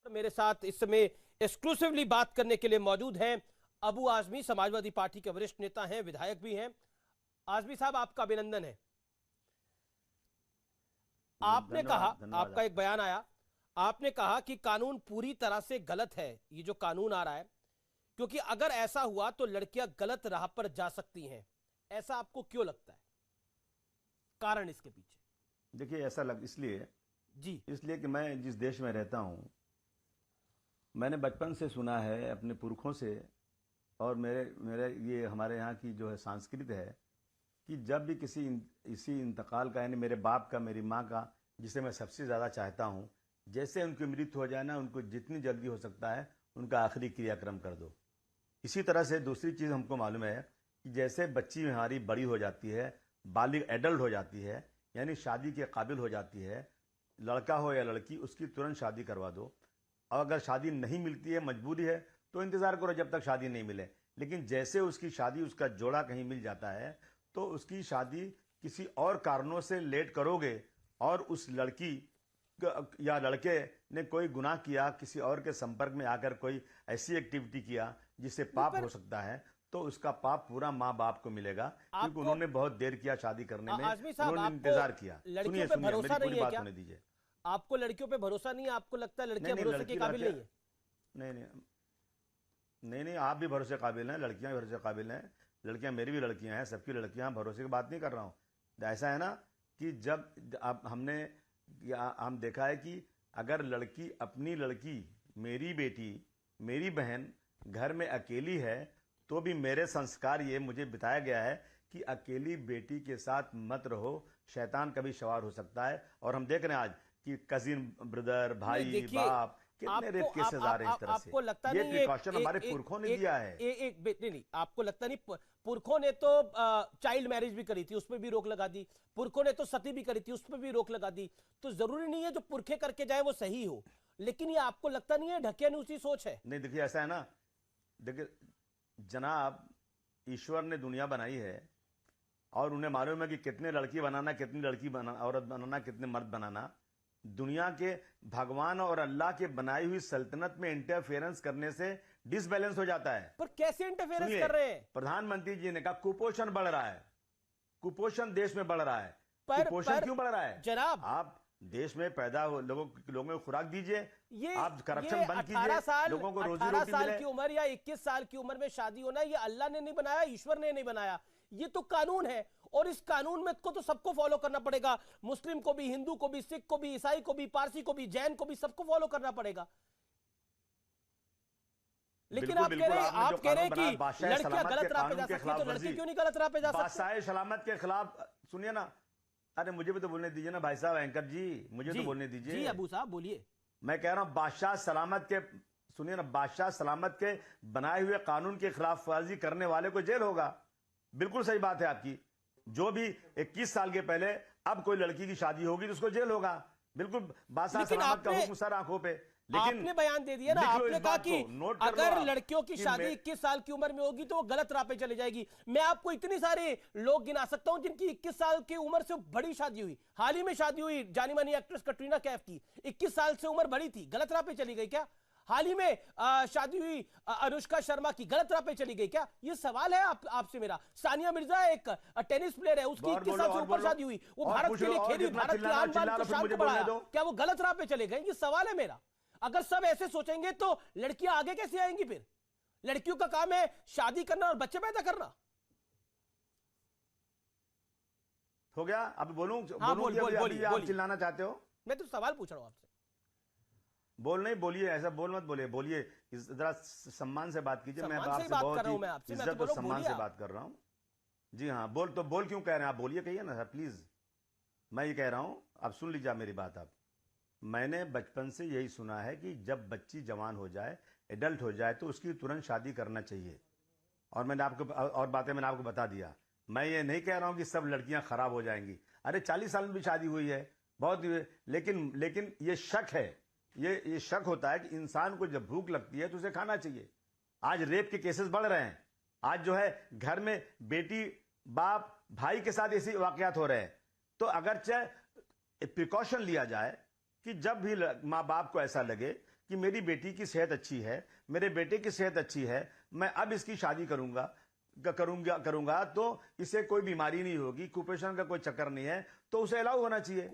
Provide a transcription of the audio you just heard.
मेरे साथ इस समय एक्सक्लूसिवली बात करने के लिए मौजूद हैं अबू आजमी, समाजवादी पार्टी के वरिष्ठ नेता हैं, विधायक भी हैं। आजमी साहब, आपका अभिनंदन है। आपने कहा, आपका एक बयान आया, आपने कहा कि कानून पूरी तरह से गलत है, ये जो कानून आ रहा है, क्योंकि अगर ऐसा हुआ तो लड़कियां गलत राह पर जा सकती हैं। ऐसा आपको क्यों लगता है? कारण इसके पीछे? देखिए, ऐसा लग इसलिए कि मैं जिस देश में रहता हूं, मैंने बचपन से सुना है अपने पुरखों से, और मेरे ये हमारे यहाँ की जो है संस्कृति है कि जब भी इसी इंतकाल का, यानी मेरे बाप का, मेरी माँ का, जिसे मैं सबसे ज़्यादा चाहता हूँ, जैसे उनकी मृत्यु हो जाए ना, उनको जितनी जल्दी हो सकता है उनका आखिरी क्रियाक्रम कर दो। इसी तरह से दूसरी चीज़ हमको मालूम है कि जैसे बच्ची हमारी बड़ी हो जाती है, बालिग एडल्ट हो जाती है, यानी शादी के काबिल हो जाती है, लड़का हो या लड़की, उसकी तुरंत शादी करवा दो। और अगर शादी नहीं मिलती है, मजबूरी है, तो इंतज़ार करो जब तक शादी नहीं मिले। लेकिन जैसे उसकी शादी, उसका जोड़ा कहीं मिल जाता है, तो उसकी शादी किसी और कारणों से लेट करोगे, और उस लड़की या लड़के ने कोई गुनाह किया, किसी और के संपर्क में आकर कोई ऐसी एक्टिविटी किया जिससे पाप हो सकता है, तो उसका पाप पूरा माँ बाप को मिलेगा, क्योंकि उन्होंने बहुत देर किया शादी करने में, उन्होंने इंतजार किया। सुनिए, मेरी पूरी बात होने दीजिए। आपको लड़कियों पे भरोसा नहीं है? आपको लगता है लड़कियां भरोसे के काबिल नहीं है? नहीं, आप भी भरोसे काबिल हैं, लड़कियां भी भरोसे काबिल हैं। लड़कियां मेरी भी लड़कियां हैं, सबकी लड़कियां, भरोसे की बात नहीं कर रहा हूं। ऐसा है ना कि जब हम देखा है कि अगर अपनी लड़की, मेरी बेटी, मेरी बहन घर में अकेली है, तो भी मेरे संस्कार ये मुझे बताया गया है कि अकेली बेटी के साथ मत रहो, शैतान कभी सवार हो सकता है। और हम देख रहे हैं आज कि कजिन, ब्रदर, भाई, बाप, कितने रेप केसेस आ रहे हैं इस तरह से। आपको लगता ये नहीं प्रिकॉशन हमारे पुरखों ने दिया है। नहीं, आपको लगता नहीं पुरखों ने तो चाइल्ड मैरिज भी करी थी, उस पर भी रोक लगा दी। पुरखों ने तो सती भी करी थी, उस पर भी रोक लगा दी। तो जरूरी नहीं है जो पुरखे करके जाए वो सही हो, लेकिन ये आपको लगता नहीं है ढकेनुसी सोच है? नहीं, देखिए ऐसा है ना, देखिए जनाब, ईश्वर ने दुनिया बनाई है और उन्हें मालूम है कि कितने लड़की बनाना, कितनी औरत बनाना, कितने मर्द बनाना। दुनिया के भगवान और अल्लाह के बनाई हुई सल्तनत में इंटरफेरेंस करने से डिसबैलेंस हो जाता है। पर कैसे इंटरफेरेंस कर रहे हैं? प्रधानमंत्री जी ने कहा कुपोषण बढ़ रहा है, कुपोषण देश में बढ़ रहा है। कुपोषण क्यों बढ़ रहा है जनाब? आप देश में पैदा हो लोगों में खुराक दीजिए, आप करप्शन बंद कीजिए, लोगों को रोजी रोटी मिले। 18 साल की उम्र या 21 साल की उम्र में शादी होना, ये अल्लाह ने नहीं बनाया, ईश्वर ने नहीं बनाया, ये तो कानून है। और इस कानून में को तो सबको फॉलो करना पड़ेगा, मुस्लिम को भी, हिंदू को भी, सिख को भी, ईसाई को भी, पारसी को भी, जैन को भी, सबको फॉलो करना पड़ेगा। लेकिन आप कह रहे हैं कि लड़कियां गलत राह पे जा सकती है, तो लड़के क्यों नहीं गलत राह पे जा सकते? बादशाह सलामत के खिलाफ, सुनिए ना, अरे मुझे भी तो बोलने दीजिए ना भाई साहब, एंकर जी, मुझे तो बोलने दीजिए। जी अबू साहब बोलिए। मैं कह रहा हूं बादशाह सलामत के, सुनिए ना, बादशाह सलामत के बनाए हुए कानून के खिलाफ वर्जी करने वाले को जेल होगा। बिल्कुल सही बात है आपकी। जो भी 21 साल के पहले अब कोई लड़की की शादी होगी तो उसको जेल होगा। बिल्कुल बादशाह सलामत का हुक्म सर आंखों पे। लेकिन आपने बयान दे दिया ना, आपने कहा कि अगर लड़कियों की शादी 21 साल की उम्र में होगी तो वो गलत राह पे चली जाएगी। मैं आपको इतने सारे लोग गिना सकता हूं जिनकी 21 साल की उम्र से बड़ी शादी हुई। हाल ही में शादी हुई जानी मानी एक्ट्रेस कटरीना कैफ की, 21 साल से उम्र बड़ी थी, गलत राह पे चली गई क्या? हाल ही में शादी हुई अनुष्का शर्मा की, गलत राह पे चली गई क्या? ये सवाल है आपसे मेरा। सानिया मिर्जा एक टेनिस प्लेयर है, उसकी 21 साल से ऊपर शादी हुई, वो भारत के लिए खेली, भारत की आन बान को शान को बढ़ाया, क्या वो गलत राह पे चले गए? ये सवाल है मेरा। अगर सब ऐसे सोचेंगे तो लड़कियां आगे कैसे आएंगी? फिर लड़कियों का काम है शादी करना और बच्चे पैदा करना। हो गया? अब बोलूं? हाँ, बोलिए। आप चिल्लाना चाहते हो? मैं तो सवाल पूछ रहा हूं आपसे। बोलिए, ऐसा बोल मत बोलिए, जरा सम्मान से बात कीजिए। मैं आपसे बहुत ही इज्जत और सम्मान से बात कर रहा हूं। जी हाँ, बोल क्यों कह रहे हैं आप? बोलिए, कहिए ना सर प्लीज। मैं ये कह रहा हूं, आप सुन लीजिए मेरी बात। आप, मैंने बचपन से यही सुना है कि जब बच्ची जवान हो जाए, एडल्ट हो जाए, तो उसकी तुरंत शादी करना चाहिए। और मैंने आपको बता दिया। मैं ये नहीं कह रहा हूं कि सब लड़कियां खराब हो जाएंगी। अरे 40 साल में भी शादी हुई है, बहुत, लेकिन ये शक है, ये शक होता है कि इंसान को जब भूख लगती है तो उसे खाना चाहिए। आज रेप के केसेस बढ़ रहे हैं, आज जो है घर में बेटी, बाप, भाई के साथ ऐसे वाकयात हो रहे हैं। तो अगर चाहे प्रिकॉशन लिया जाए, कि जब भी माँ बाप को ऐसा लगे कि मेरी बेटी की सेहत अच्छी है, मेरे बेटे की सेहत अच्छी है, मैं अब इसकी शादी करूंगा तो इसे कोई बीमारी नहीं होगी, कुपोषण का कोई चक्कर नहीं है, तो उसे अलाउ होना चाहिए।